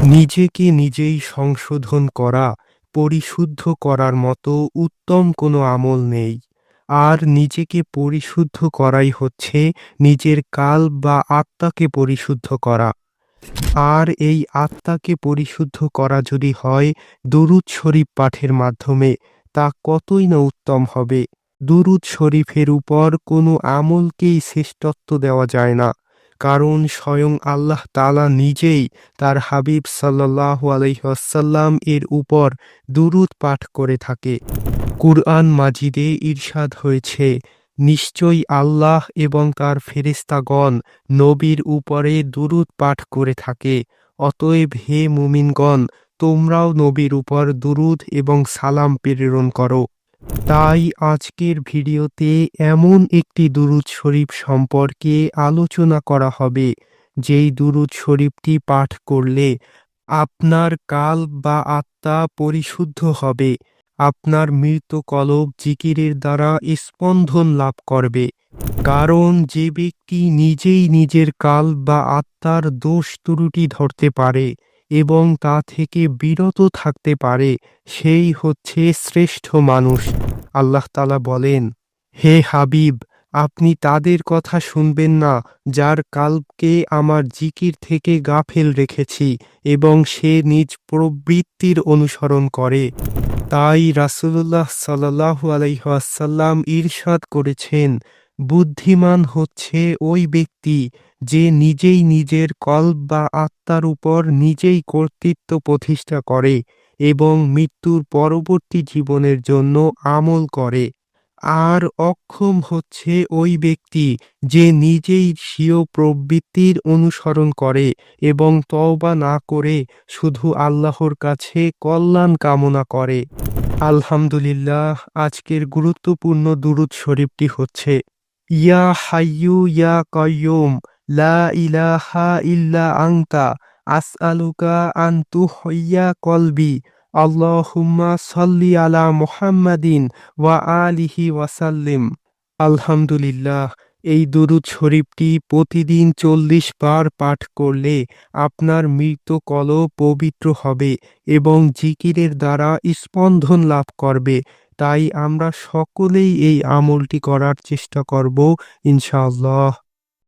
নিজেকে নিজেই সংশোধন করা, পরিশুদ্ধ করার মতো উত্তম কোনো আমল নেই। আর নিজেকে পরিশুদ্ধ করাই হচ্ছে নিজের কাল্ব বা আত্মাকে পরিশুদ্ধ করা। আর এই আত্মাকে পরিশুদ্ধ করা যদি হয় দুরূদ শরীফ পাঠের মাধ্যমে, তা কতই না উত্তম হবে। দুরূদ শরীফের উপর কোনো আমলকেই শ্রেষ্ঠত্ব দেওয়া যায় না, কারণ স্বয়ং আল্লাহ তাআলা নিজেই তার হাবিব সাল্লাল্লাহু আলাইহি ওয়াসাল্লাম এর উপর দুরূদ পাঠ করে থাকে। কুরআন মাজিদে ইরশাদ হয়েছে, নিশ্চয়ই আল্লাহ এবং তার ফেরেশতাগণ নবীর উপরে দুরূদ পাঠ করে থাকে। অতএব হে মুমিনগণ, তোমরাও নবীর উপর দুরূদ এবং সালাম প্রেরণ করো। তাই আজকের ভিডিওতে এমন একটি দুরূদ শরীফ সম্পর্কে আলোচনা করা হবে, যেই দুরূদ শরীফটি পাঠ করলে আপনার কাল্ব বা আত্মা পরিশুদ্ধ হবে, আপনার মৃত কলব জিকিরের দ্বারা স্পন্দন লাভ করবে। কারণ যে ব্যক্তি নিজেই নিজের কাল্ব বা আত্মার দোষ ত্রুটি ধরতে পারে এবং তা থেকে বিরত থাকতে পারে, সেই হচ্ছে শ্রেষ্ঠ মানুষ। আল্লাহ তাআলা বলেন, হে হাবিব, আপনি তাদের কথা শুনবেন না যার কাল্বকে আমার জিকির থেকে গাফেল রেখেছি এবং সে নিজ প্রবৃত্তির অনুসরণ করে। তাই রাসূলুল্লাহ সাল্লাল্লাহু আলাইহি ওয়াসাল্লাম ইরশাদ করেছেন, বুদ্ধিমান হচ্ছে ওই ব্যক্তি যে নিজেই নিজের কল্ব বা আত্মার উপর নিজেই কর্তৃত্ব প্রতিষ্ঠা করে এবং মৃত্যুর পরবর্তী জীবনের জন্য আমল করে। আর অক্ষম হচ্ছে ওই ব্যক্তি যে নিজেই স্বীয় প্রবৃত্তির অনুসরণ করে এবং তওবা না করে শুধু আল্লাহর কাছে কল্যাণ কামনা করে। আলহামদুলিল্লাহ, আজকের গুরুত্বপূর্ণ দুরূদ শরীফটি হচ্ছে, ইয়া হাইয়ু ইয়া কাইয়ুম লা ইলাহা ইল্লা আনতা আসআলুকা আন তুহইয়া কলবি আল্লাহুম্মা সাল্লি আলা মুহাম্মাদিন ওয়া আলিহি ওয়াসাল্লিম। আলহামদুলিল্লাহ, এই দুরূদ শরীফটি প্রতিদিন 40 বার পাঠ করলে আপনার মৃত কলব পবিত্র হবে এবং জিকিরের দ্বারা স্পন্দন লাভ করবে। তাই আমরা সকলেই এই আমলটি করার চেষ্টা করব ইনশাআল্লাহ।